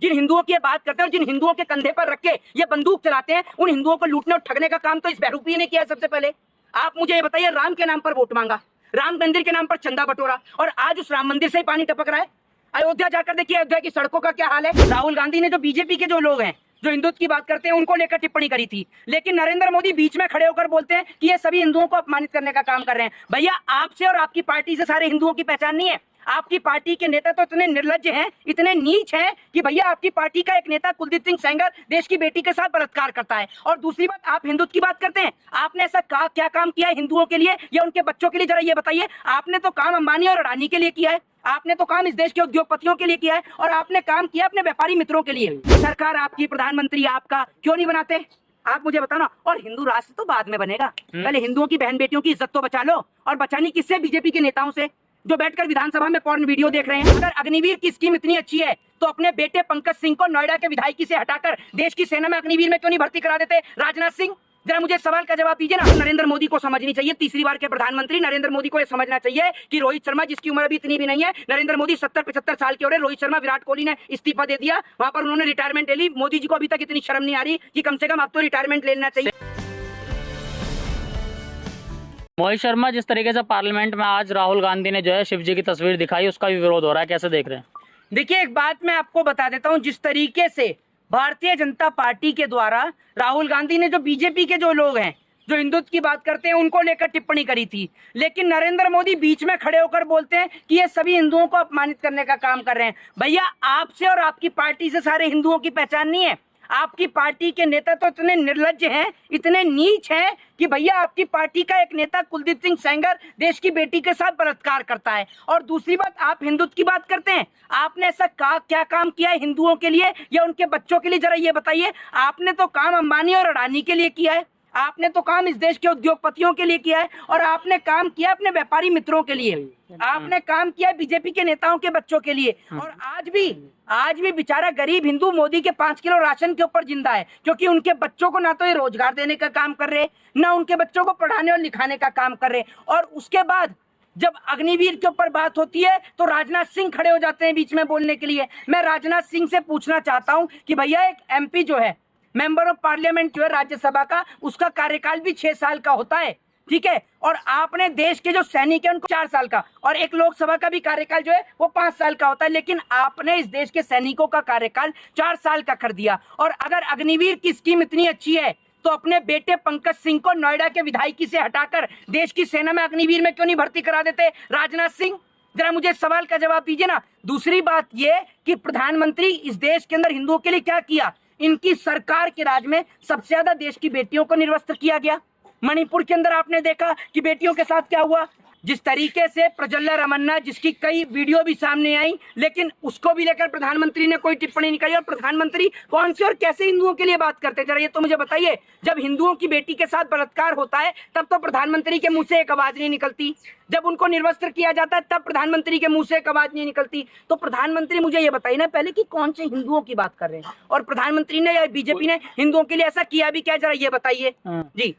जिन हिंदुओं की ये बात करते हैं और जिन हिंदुओं के कंधे पर रख के ये बंदूक चलाते हैं, उन हिंदुओं को लूटने और ठगने का काम तो इस बहरूपी ने किया है। सबसे पहले आप मुझे ये बताइए, राम के नाम पर वोट मांगा, राम मंदिर के नाम पर चंदा बटोरा, और आज उस राम मंदिर से ही पानी टपक रहा है। अयोध्या जाकर देखिए अयोध्या की सड़कों का क्या हाल है। राहुल गांधी ने जो बीजेपी के जो लोग हैं जो हिंदुत्व की बात करते हैं उनको लेकर टिप्पणी करी थी, लेकिन नरेंद्र मोदी बीच में खड़े होकर बोलते हैं कि ये सभी हिंदुओं को अपमानित करने का काम कर रहे हैं। भैया आपसे और आपकी पार्टी से सारे हिंदुओं की पहचान नहीं है। आपकी पार्टी के नेता तो इतने निर्लज्ज हैं, इतने नीच हैं कि भैया आपकी पार्टी का एक नेता कुलदीप सिंह सेंगर देश की बेटी के साथ बलात्कार करता है। और दूसरी बात, आप हिंदुत्व की बात करते हैं। आपने ऐसा क्या काम किया है हिंदुओं के लिए या उनके बच्चों के लिए, जरा ये बताइए। आपने तो काम अंबानी और अडानी के लिए किया है, आपने तो काम इस देश के उद्योगपतियों के लिए किया है, और आपने काम किया अपने व्यापारी मित्रों के लिए। सरकार आपकी, प्रधानमंत्री आपका, क्यों नहीं बनाते आप मुझे बताओ ना। और हिंदू राष्ट्र तो बाद में बनेगा, पहले हिंदुओं की बहन बेटियों की इज्जत तो बचा लो। और बचानी किससे? बीजेपी के नेताओं से जो बैठकर विधानसभा में पॉर्न वीडियो देख रहे हैं। अगर अग्निवीर की स्कीम इतनी अच्छी है तो अपने बेटे पंकज सिंह को नोएडा के विधायकी से हटाकर देश की सेना में अग्निवीर में क्यों नहीं भर्ती करा देते? राजनाथ सिंह, जरा मुझे सवाल का जवाब दीजिए ना। नरेंद्र मोदी को समझनी चाहिए, तीसरी बार के प्रधानमंत्री नरेंद्र मोदी को यह समझना चाहिए कि रोहित शर्मा, जिसकी उम्र अभी इतनी भी नहीं है, नरेंद्र मोदी 70-75 साल के हो रहे, रोहित शर्मा, विराट कोहली ने इस्तीफा दे दिया, वहां पर उन्होंने रिटायरमेंट ले ली। मोदी जी को अभी तक इतनी शर्म नहीं आ रही कि कम से कम अब तो रिटायरमेंट लेना चाहिए। मोहित शर्मा, जिस तरीके से पार्लियामेंट में आज राहुल गांधी ने जो है शिव जी की तस्वीर दिखाई, उसका भी विरोध हो रहा है, कैसे देख रहे हैं? देखिए, एक बात मैं आपको बता देता हूं, जिस तरीके से भारतीय जनता पार्टी के द्वारा राहुल गांधी ने जो बीजेपी के जो लोग हैं जो हिंदुत्व की बात करते हैं उनको लेकर टिप्पणी करी थी, लेकिन नरेंद्र मोदी बीच में खड़े होकर बोलते हैं कि ये सभी हिंदुओं को अपमानित करने का काम कर रहे हैं। भैया आपसे और आपकी पार्टी से सारे हिंदुओं की पहचान नहीं है। आपकी पार्टी के नेता तो इतने निर्लज्ज हैं, इतने नीच हैं कि भैया आपकी पार्टी का एक नेता कुलदीप सिंह सेंगर देश की बेटी के साथ बलात्कार करता है। और दूसरी बात, आप हिंदुत्व की बात करते हैं। आपने ऐसा क्या काम किया है हिंदुओं के लिए या उनके बच्चों के लिए, जरा ये बताइए। आपने तो काम अंबानी और अडानी के लिए किया है, आपने तो काम इस देश के उद्योगपतियों के लिए किया है, और आपने काम किया अपने व्यापारी मित्रों के लिए, आपने काम किया बीजेपी के नेताओं के बच्चों के लिए। और आज भी बेचारा गरीब हिंदू मोदी के 5 किलो राशन के ऊपर जिंदा है, क्योंकि उनके बच्चों को ना तो ये रोजगार देने का काम कर रहे, ना उनके बच्चों को पढ़ाने और लिखाने का काम कर रहे। और उसके बाद जब अग्निवीर के ऊपर बात होती है तो राजनाथ सिंह खड़े हो जाते हैं बीच में बोलने के लिए। मैं राजनाथ सिंह से पूछना चाहता हूं कि भैया, एक एमपी जो है, मेंबर ऑफ पार्लियामेंट जो है राज्यसभा का, उसका कार्यकाल भी 6 साल का होता है, ठीक है। और आपने देश के जो सैनिक है उनको 4 साल का, और एक लोकसभा का भी कार्यकाल जो है वो 5 साल का होता है, लेकिन आपने इस देश के सैनिकों का कार्यकाल 4 साल का कर दिया। और अगर अग्निवीर की स्कीम इतनी अच्छी है तो अपने बेटे पंकज सिंह को नोएडा के विधायकी से हटाकर देश की सेना में अग्निवीर में क्यों नहीं भर्ती करा देते? राजनाथ सिंह, जरा मुझे सवाल का जवाब दीजिए ना। दूसरी बात ये कि प्रधानमंत्री इस देश के अंदर हिंदुओं के लिए क्या किया? इनकी सरकार के राज में सबसे ज्यादा देश की बेटियों को निर्वस्त्र किया गया। मणिपुर के अंदर आपने देखा कि बेटियों के साथ क्या हुआ। जिस तरीके से प्रज्वला रमन्ना, जिसकी कई वीडियो भी सामने आई, लेकिन उसको भी लेकर प्रधानमंत्री ने कोई टिप्पणी नहीं करी। और प्रधानमंत्री कौन से और कैसे हिंदुओं के लिए बात करते हैं, जरा ये तो मुझे बताइए। जब हिंदुओं की बेटी के साथ बलात्कार होता है तब तो प्रधानमंत्री के मुंह से एक आवाज नहीं निकलती, जब उनको निर्वस्त्र किया जाता है तब प्रधानमंत्री के मुंह से एक आवाज नहीं निकलती। तो प्रधानमंत्री मुझे ये बताइए ना पहले कि कौन से हिंदुओं की बात कर रहे हैं, और प्रधानमंत्री ने या बीजेपी ने हिंदुओं के लिए ऐसा किया भी क्या, जरा ये बताइए जी।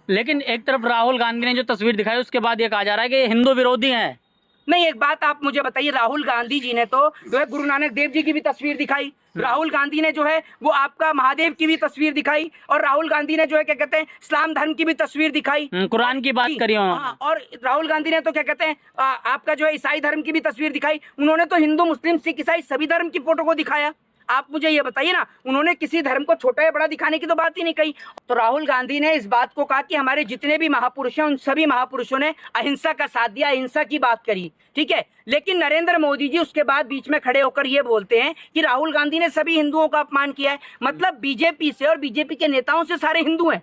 लेकिन एक तरफ राहुल गांधी ने जो तस्वीर दिखाई उसके बाद ये कहा जा रहा है कि हिंदू विरोधी हैं। नहीं, एक बात आप मुझे बताइए, राहुल गांधी जी ने तो जो है गुरु नानक देव जी की भी तस्वीर दिखाई, राहुल गांधी ने जो है वो आपका महादेव की भी तस्वीर दिखाई, और राहुल गांधी ने जो है क्या कहते हैं इस्लाम धर्म की भी तस्वीर दिखाई, कुरान की बात करी। हाँ, और राहुल गांधी ने तो क्या कहते हैं आपका जो है ईसाई धर्म की भी तस्वीर दिखाई। उन्होंने तो हिंदू, मुस्लिम, सिख, ईसाई सभी धर्म की फोटो को दिखाया। आप मुझे ये बताइए ना, उन्होंने किसी धर्म को छोटा या बड़ा दिखाने की तो बात ही नहीं कही। तो राहुल गांधी ने इस बात को कहा कि हमारे जितने भी महापुरुष हैं उन सभी महापुरुषों ने अहिंसा का साथ दिया, अहिंसा की बात करी, ठीक है। लेकिन नरेंद्र मोदी जी उसके बाद बीच में खड़े होकर ये बोलते हैं कि राहुल गांधी ने सभी हिंदुओं का अपमान किया है। मतलब बीजेपी से और बीजेपी के नेताओं से सारे हिंदू हैं।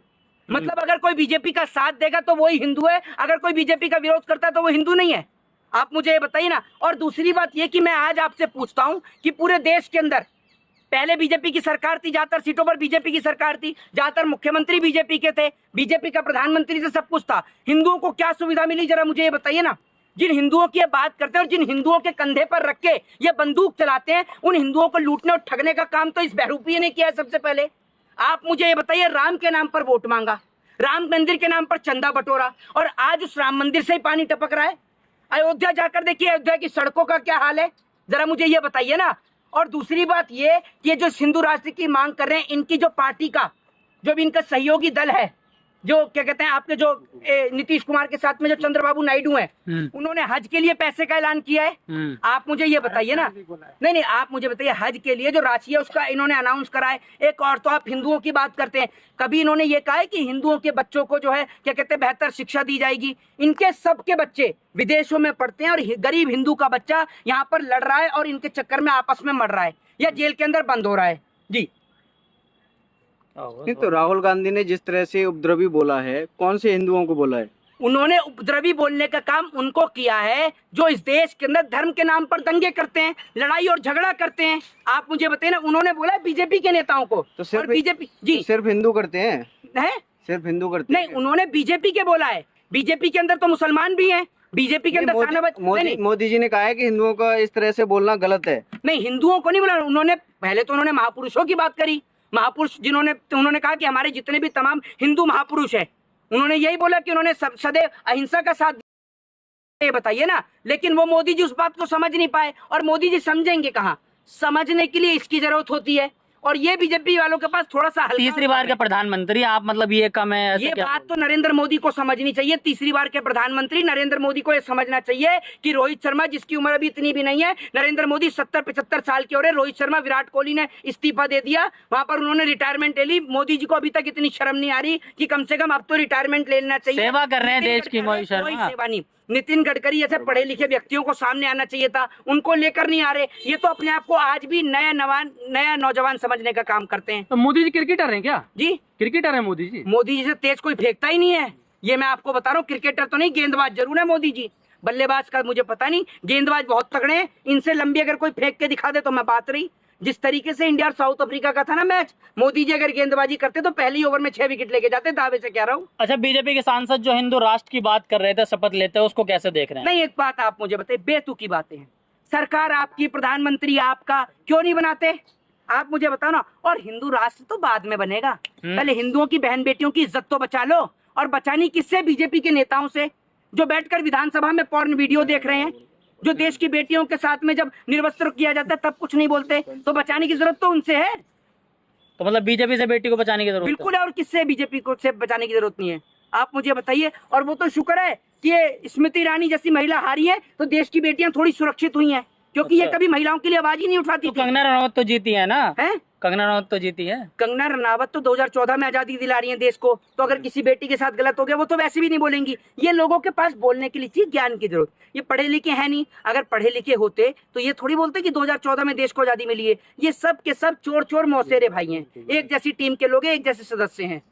मतलब अगर कोई बीजेपी का साथ देगा तो वही हिंदू है, अगर कोई बीजेपी का विरोध करता है तो वो हिंदू नहीं है। आप मुझे ये बताइए ना। और दूसरी बात ये कि मैं आज आपसे पूछता हूं कि पूरे देश के अंदर पहले बीजेपी की सरकार थी, ज्यादातर सीटों पर बीजेपी की सरकार थी, ज्यादातर मुख्यमंत्री बीजेपी के थे, बीजेपी का प्रधानमंत्री से सब कुछ था। हिंदुओं को क्या सुविधा मिली, जरा मुझे ये बताइए ना। जिन हिंदुओं की बात करते हैं और जिन हिंदुओं के कंधे पर रख के ये बंदूक चलाते हैं, उन हिंदुओं को लूटने और ठगने का काम तो इस बहरूपी ने किया है। सबसे पहले आप मुझे ये बताइए, राम के नाम पर वोट मांगा, राम मंदिर के नाम पर चंदा बटोरा, और आज उस राम मंदिर से ही पानी टपक रहा है। अयोध्या जाकर देखिए अयोध्या की सड़कों का क्या हाल है, जरा मुझे ये बताइए ना। और दूसरी बात ये कि ये जो हिंदू राष्ट्र की मांग कर रहे हैं, इनकी जो पार्टी का जो भी इनका सहयोगी दल है, जो क्या कहते हैं आपके जो नीतीश कुमार के साथ में जो चंद्रबाबु नायडू हैं, उन्होंने हज के लिए पैसे का ऐलान किया है। आप मुझे ये बताइए ना, नहीं आप मुझे बताइए, हज के लिए जो राशि है उसका इन्होंने अनाउंस करा है। एक और तो आप हिंदुओं की बात करते हैं, कभी इन्होंने ये कहा है कि हिंदुओं के बच्चों को जो है क्या कहते हैं बेहतर शिक्षा दी जाएगी? इनके सबके बच्चे विदेशों में पढ़ते हैं और गरीब हिंदू का बच्चा यहाँ पर लड़ रहा है और इनके चक्कर में आपस में मर रहा है या जेल के अंदर बंद हो रहा है। जी नहीं, तो राहुल गांधी ने जिस तरह से उपद्रवी बोला है, कौन से हिंदुओं को बोला है? उन्होंने उपद्रवी बोलने का काम उनको किया है जो इस देश के अंदर धर्म के नाम पर दंगे करते हैं, लड़ाई और झगड़ा करते हैं। आप मुझे बताइए ना, उन्होंने बोला बीजेपी के नेताओं को, तो सिर्फ बीजेपी जी सिर्फ हिंदू करते हैं, सिर्फ हिंदू करते नहीं, हैं। उन्होंने बीजेपी के बोला है। बीजेपी के अंदर तो मुसलमान भी हैं, बीजेपी के अंदर मोदी जी ने कहा है कि हिंदुओं का इस तरह से बोलना गलत है। नहीं, हिंदुओं को नहीं बोला उन्होंने। पहले तो उन्होंने महापुरुषों की बात करी, महापुरुष उन्होंने कहा कि हमारे जितने भी तमाम हिंदू महापुरुष हैं, उन्होंने यही बोला कि उन्होंने सदैव अहिंसा का साथ दिया। ये बताइए ना, लेकिन वो मोदी जी उस बात को समझ नहीं पाए, और मोदी जी समझेंगे कहाँ? समझने के लिए इसकी जरूरत होती है, और ये बीजेपी वालों के पास थोड़ा सा तीसरी बार के प्रधानमंत्री आप, मतलब ये कम है ऐसे? ये बात तो नरेंद्र मोदी को समझनी चाहिए। तीसरी बार के प्रधानमंत्री नरेंद्र मोदी को ये समझना चाहिए कि रोहित शर्मा, जिसकी उम्र अभी इतनी भी नहीं है, नरेंद्र मोदी 70-75 साल के हो रहे, रोहित शर्मा, विराट कोहली ने इस्तीफा दे दिया, वहां पर उन्होंने रिटायरमेंट ले ली। मोदी जी को अभी तक इतनी शर्म नहीं आ रही कि कम से कम अब तो रिटायरमेंट ले लेना चाहिए। सेवा कर रहे हैं देश की मोहित कोई शर्मा। सेवा नहीं। नितिन गडकरी जैसे पढ़े लिखे व्यक्तियों को सामने आना चाहिए था, उनको लेकर नहीं आ रहे। ये तो अपने आप को आज भी नया नौजवान समझने का काम करते हैं। तो मोदी जी क्रिकेटर हैं क्या? जी क्रिकेटर है मोदी जी। मोदी जी से तेज कोई फेंकता ही नहीं है, ये मैं आपको बता रहा हूँ। क्रिकेटर तो नहीं, गेंदबाज जरूर है मोदी जी। बल्लेबाज का मुझे पता नहीं, गेंदबाज बहुत तगड़े हैं। इनसे लंबी अगर कोई फेंक के दिखा दे तो मैं बात रही। जिस तरीके से इंडिया और साउथ अफ्रीका का था ना मैच, मोदी जी अगर गेंदबाजी करते तो पहली ओवर में 6 विकेट लेके जाते, दावे से कह रहा हूँ। अच्छा, बीजेपी के सांसद जो हिंदू राष्ट्र की बात कर रहे थे, शपथ लेते हैं, उसको कैसे देख रहे हैं? नहीं, एक बात आप मुझे बताइए, बेतुकी बातें हैं। सरकार आपकी, प्रधानमंत्री आपका, क्यों नहीं बनाते? आप मुझे बताओ ना। और हिंदू राष्ट्र तो बाद में बनेगा, पहले हिंदुओं की बहन बेटियों की इज्जत तो बचा लो। और बचानी किससे? बीजेपी के नेताओं से, जो बैठकर विधानसभा में पॉर्न वीडियो देख रहे हैं, जो देश की बेटियों के साथ में जब निर्वस्त्र किया जाता है तब कुछ नहीं बोलते। तो बचाने की जरूरत तो उनसे है। तो मतलब बीजेपी से बेटी को बचाने की जरूरत बिल्कुल है, और किससे? बीजेपी को से बचाने की जरूरत नहीं है। आप मुझे बताइए। और वो तो शुक्र है कि ये स्मृति ईरानी जैसी महिला हारी है, तो देश की बेटियां थोड़ी सुरक्षित हुई हैं, क्योंकि ये कभी महिलाओं के लिए आवाज ही नहीं उठाती तो थी। कंगना रनौत तो जीती है ना? है कंगना रनौत तो जीती है। कंगना रनावत तो 2014 में आजादी दिला रही है देश को, तो अगर किसी बेटी के साथ गलत हो गया वो तो वैसे भी नहीं बोलेंगी। ये लोगों के पास बोलने के लिए चाहिए ज्ञान की जरूरत। ये पढ़े लिखे हैं नहीं, अगर पढ़े लिखे होते तो ये थोड़ी बोलते कि 2014 में देश को आजादी मिली है। ये सब के सब चोर चोर मौसेरे भाई हैं, एक जैसी टीम के लोग हैं, एक जैसे सदस्य हैं।